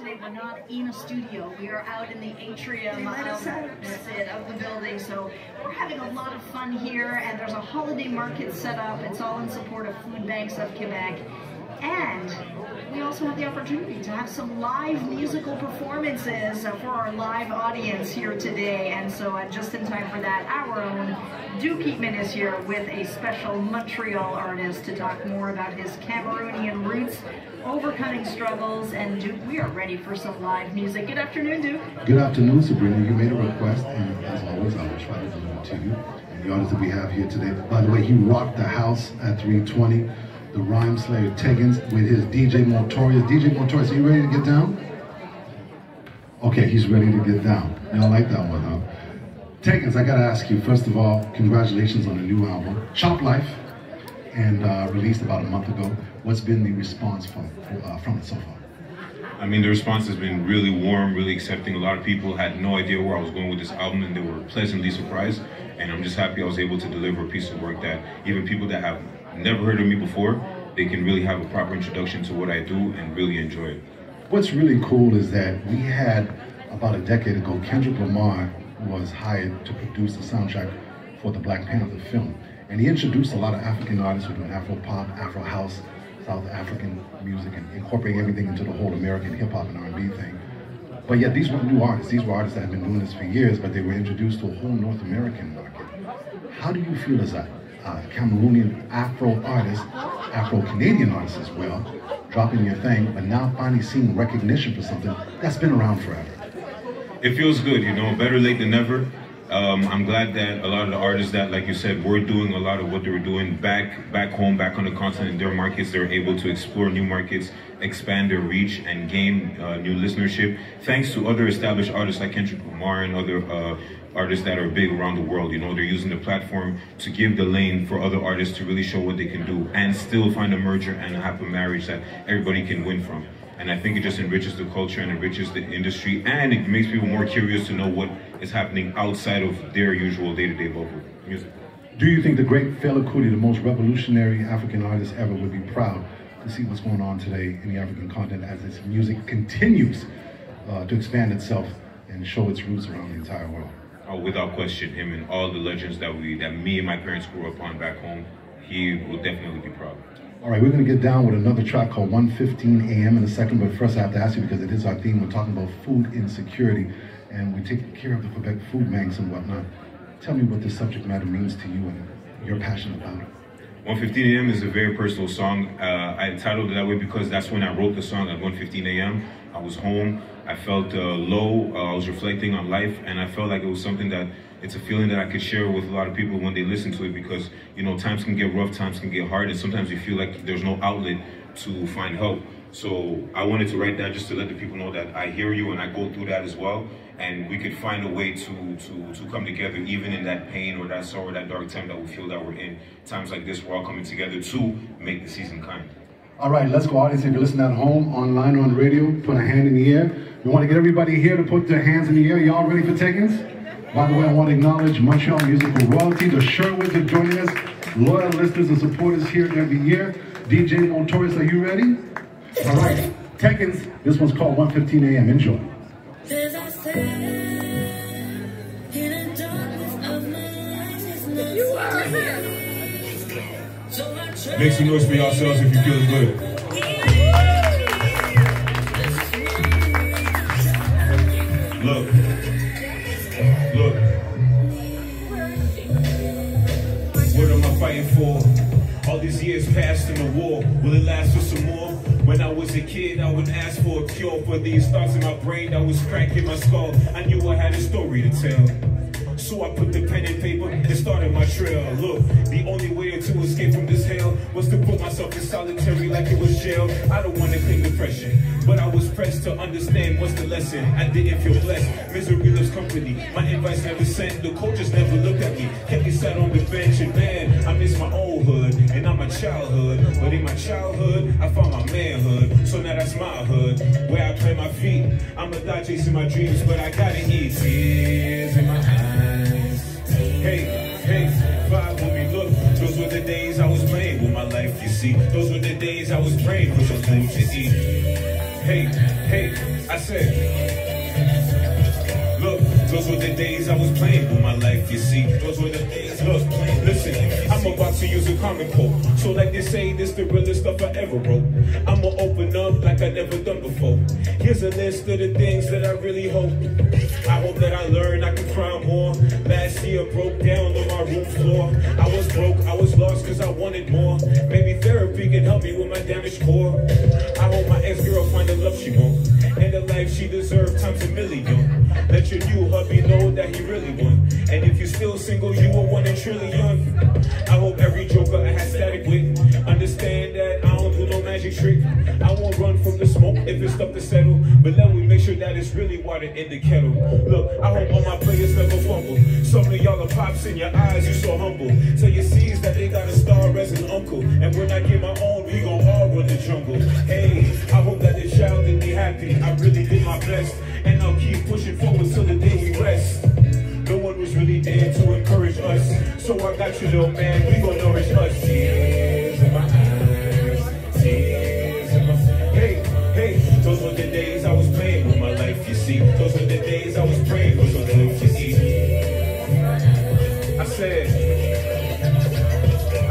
today we're not in a studio. We are out in the atrium of the building. So we're having a lot of fun here, and there's a holiday market set up. It's all in support of Food Banks of Quebec. And we also have the opportunity to have some live musical performances for our live audience here today. And so just in time for that, our own Duke Eatmon is here with a special Montreal artist to talk more about his Cameroonian roots, overcoming struggles. And Duke, we are ready for some live music. Good afternoon, Duke. Good afternoon, Sabrina. You made a request, and as always, I will try to deliver to you. And the artist that we have here today, by the way, he rocked the house at 320. The Rhyme Slayer Teggins with his DJ Motorious. DJ Motorious, are you ready to get down? Okay, he's ready to get down. Y'all like that one, huh? Teggins, I gotta ask you, first of all, congratulations on the new album, Chop Life, and released about a month ago. What's been the response from it so far? I mean, the response has been really warm, really accepting. A lot of people had no idea where I was going with this album, and they were pleasantly surprised. And I'm just happy I was able to deliver a piece of work that even people that have never heard of me before, they can really have a proper introduction to what I do and really enjoy it. What's really cool is that we had, about a decade ago, Kendrick Lamar was hired to produce the soundtrack for the Black Panther film. And he introduced a lot of African artists who do Afro pop, Afro house, South African music, and incorporating everything into the whole American hip hop and R&B thing. But yet these weren't new artists. These were artists that had been doing this for years, but they were introduced to a whole North American market. How do you feel as a Cameroonian Afro artist, Afro-Canadian artist as well, dropping your thing, but now finally seeing recognition for something that's been around forever? It feels good, you know, better late than never. I'm glad that a lot of the artists that, like you said, were doing a lot of what they were doing back home, back on the continent, in their markets, they're able to explore new markets, expand their reach, and gain new listenership, thanks to other established artists like Kendrick Lamar and other artists that are big around the world. You know, they're using the platform to give the lane for other artists to really show what they can do and still find a merger and a happy marriage that everybody can win from. And I think it just enriches the culture and enriches the industry, and it makes people more curious to know what is happening outside of their usual day-to-day local music. Do you think the great Fela Kuti, the most revolutionary African artist ever, would be proud to see what's going on today in the African continent as its music continues to expand itself and show its roots around the entire world? Oh, without question, him and all the legends that me and my parents grew up on back home, he will definitely be proud. All right, we're going to get down with another track called 1:15 a.m. in a second, but first I have to ask you, because it is our theme, we're talking about food insecurity, and we take care of the Quebec food banks and whatnot. Tell me what this subject matter means to you and your passion about it. 1:15 a.m. is a very personal song. I titled it that way because that's when I wrote the song, at 1:15 a.m. I was home, I felt low, I was reflecting on life, and I felt like it was something that, it's a feeling that I could share with a lot of people when they listen to it, because, you know, times can get rough, times can get hard, and sometimes you feel like there's no outlet to find help. So I wanted to write that just to let the people know that I hear you and I go through that as well, and we could find a way to come together, even in that pain or that sorrow, that dark time that we feel that we're in. Times like this, we're all coming together to make the season kind. All right, let's go, audience. If you're listening at home, online, on radio, put a hand in the air. We want to get everybody here to put their hands in the air. Y'all ready for Teggins? By the way, I want to acknowledge Montreal musical royalty, the Sherwoods are joining us, loyal listeners and supporters here every year. DJ Motorious, are you ready? All right, Teggins, this one's called 1:15 a.m. Enjoy. You are here. Make some noise for yourselves if you're feeling good. Look. What am I fighting for? All these years passed in the war. Will it last for some more? When I was a kid, I would ask for a cure for these thoughts in my brain that was cracking my skull. I knew I had a story to tell. So I put the pen in paper and started my trail. Look, the only way to escape from this hell was to put myself in solitary like it was jail. I don't want to claim depression, but I was pressed to understand what's the lesson. I didn't feel blessed. Misery loves company. My invites never sent. The coaches never looked at me. Kept me sat on the bench, and man, I miss my old hood and not my childhood. But in my childhood, I found my manhood. So now that's my hood, where I plant my feet. I'ma die chasing my dreams, but I gotta eat. Tears in my eyes. Hey, vibe when we look. Those were the days I was playing with my life, you see. Those were the days I was praying for some food to eat. Hey, I said, look, those were the days I was playing with my life, you see. Those were the days, look, listen, I'm about to use a common quote. So like they say, this the realest stuff I ever wrote. I'ma open up like I never done before. Here's a list of the things that I really hope. I hope that I learn I can cry more. Last year broke down on my room floor. I was broke, I was lost cause I wanted more. Maybe therapy can help me with my damaged core. I hope my ex-girl find the love she wants and the life she deserves times a million. Let your new hubby know that he really won. And if you're still single, you were 1 in a trillion. I hope every joker I had static with understand that I don't do no magic trick. I won't run from the smoke if it's stuff to settle, but let me make sure that it's really water in the kettle. Look, I hope all my players never fumble. Some of y'all are pops in your eyes, you so humble. Tell your seeds that they got a star as an uncle. And when I get my own, we gon' all run the jungle. Hey, I hope that the child can be happy. I really did my best, and I'll keep pushing forward till the day we rest. No one was really there to encourage us, so I got you, little man, we gon' nourish us. Tears in my eyes, tears in my... Hey, hey, those were the days I was playing with my life, you see. Those were the days I was praying for some food to eat. I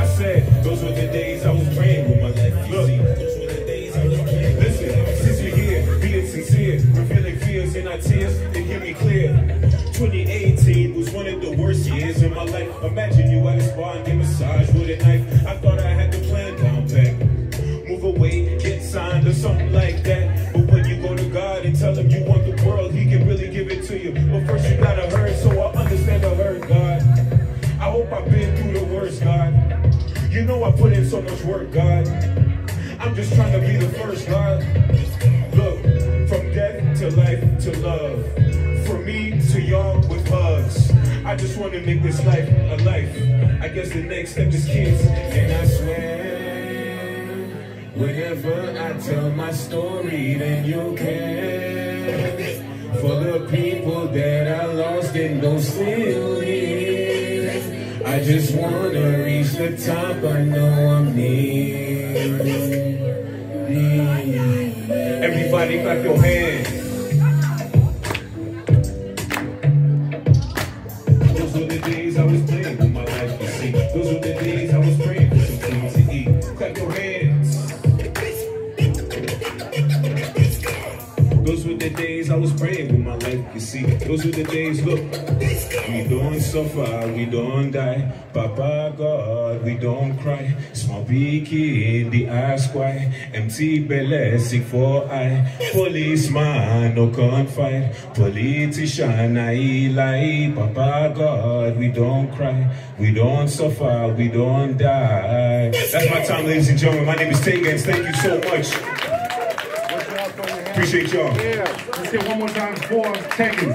said, those were the days I was praying with my life, you see. Those were the days I was praying. Listen, since you're here, being sincere, revealing fears in our tears, then hear me clear. 2018 was one of the worst years in my life. Imagine you at a spa and get massaged with a knife. I thought I had the plan down pat. Move away, get signed or something like that. But when you go to God and tell him you want the world, he can really give it to you. But first you gotta hurt, so I understand the hurt, God. I hope I've been through the worst, God. You know I put in so much work, God. I'm just trying to be the first, God. Look, from death to life to love. From me to y'all with hugs. I just want to make this life a life. I guess the next step is kids. And I swear, whenever I tell my story, then you'll care. For the people that I lost and don't still here. I just want to reach the top, I know I'm near. Everybody clap your hands. Those were the days I was playing with my life, you see. Those were the days I was praying for some food to eat. Clap your hands. Those were the days I was praying with my life, you see. Those were the days, look. We don't suffer, we don't die. Papa God, we don't cry. Small beaky in the ask why. Empty belly, sick for eye. Policeman, no can't fight. Politician, I lie. Papa God, we don't cry. We don't suffer, we don't die. That's my time, ladies and gentlemen. My name is Tegans. Thank you so much. Appreciate y'all. Yeah. Let's get one more time for Tegans.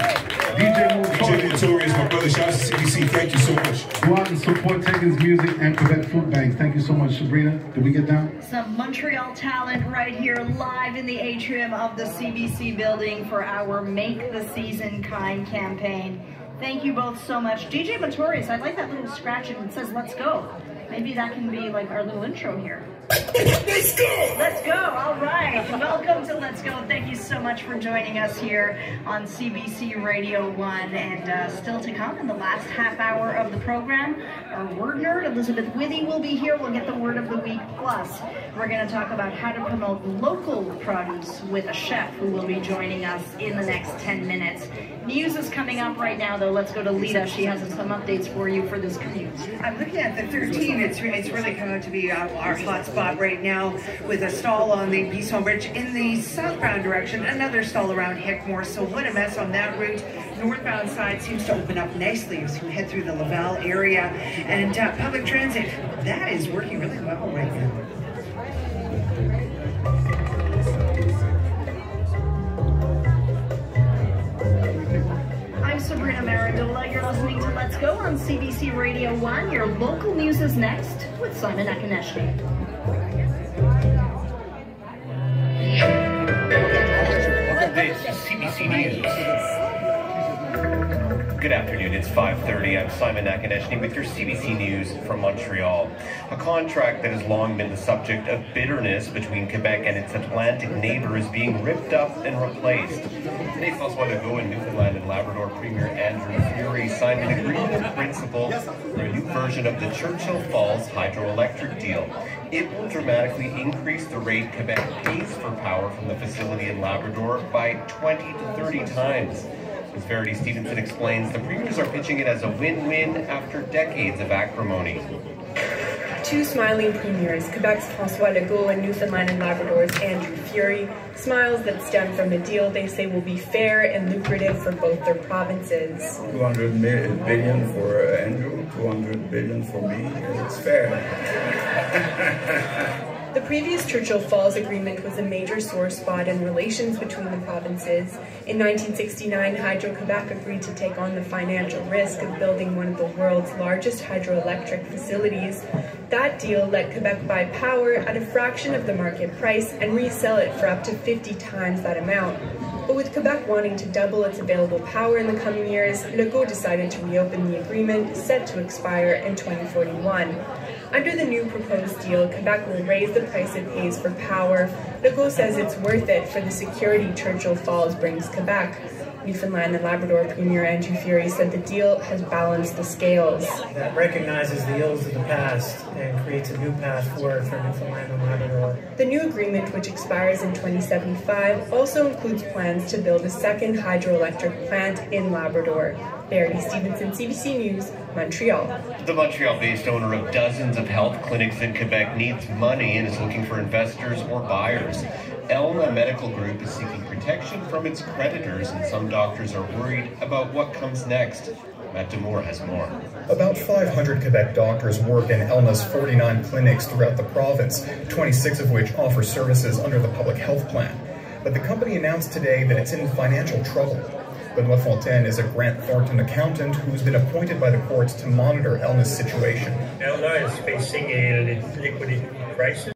DJ Notorious, my brother. Shout out to CBC. Thank you so much. Go out and support Tegans Music and Quebec Food Banks. Thank you so much, Sabrina. Did we get down? Some Montreal talent right here live in the atrium of the CBC building for our Make the Season Kind campaign. Thank you both so much. DJ Notorious, I like that little scratch and it says let's go. Maybe that can be like our little intro here. Let's go! Let's go! All right. Welcome to Let's Go. Thank you so much for joining us here on CBC Radio 1. And still to come in the last half hour of the program, our word nerd, Elizabeth Withy, will be here. We'll get the word of the week. Plus, we're going to talk about how to promote local produce with a chef who will be joining us in the next 10 minutes. News is coming up right now, though. Let's go to Lita. She has some updates for you for this commute. I'm looking at the 13. It's really come out to be our hot spot right now with a stall on the Bisson Bridge in the southbound direction, another stall around Hickmore. So what a mess on that route. Northbound side seems to open up nicely as you head through the Laval area. And public transit, that is working really well right now. I'm Sabrina Marandola. You're listening to Let's Go on CBC Radio 1. Your local news is next with Simon Akaneshny. This is CBC News. Good afternoon, it's 5:30. I'm Simon Nakonechny with your CBC News from Montreal. A contract that has long been the subject of bitterness between Quebec and its Atlantic neighbor is being ripped up and replaced. Today, François Legault and Newfoundland and Labrador Premier Andrew Furey signed an agreement in principle for a new version of the Churchill Falls hydroelectric deal. It will dramatically increase the rate Quebec pays for power from the facility in Labrador by 20 to 30 times. As Verity Stevenson explains, the premiers are pitching it as a win-win after decades of acrimony. Two smiling premiers, Quebec's François Legault and Newfoundland and Labrador's Andrew Furey, smiles that stem from a deal they say will be fair and lucrative for both their provinces. 200 billion for Andrew, 200 billion for me, it's fair. The previous Churchill Falls agreement was a major sore spot in relations between the provinces. In 1969, Hydro-Quebec agreed to take on the financial risk of building one of the world's largest hydroelectric facilities. That deal let Quebec buy power at a fraction of the market price and resell it for up to 50 times that amount. But with Quebec wanting to double its available power in the coming years, Legault decided to reopen the agreement, set to expire in 2041. Under the new proposed deal, Quebec will raise the price it pays for power. Legault says it's worth it for the security Churchill Falls brings Quebec. Newfoundland and Labrador Premier Andrew Furey said the deal has balanced the scales. That recognizes the ills of the past and creates a new path forward for Newfoundland and Labrador. The new agreement, which expires in 2075, also includes plans to build a second hydroelectric plant in Labrador. Verity Stevenson, CBC News, Montreal. The Montreal-based owner of dozens of health clinics in Quebec needs money and is looking for investors or buyers. Elna Medical Group is seeking protection from its creditors, and some doctors are worried about what comes next. Matt Demoore has more. About 500 Quebec doctors work in Elna's 49 clinics throughout the province, 26 of which offer services under the public health plan. But the company announced today that it's in financial trouble. Benoit Fontaine is a Grant Thornton accountant who's been appointed by the courts to monitor Elna's situation. Elna is facing a liquidity crisis.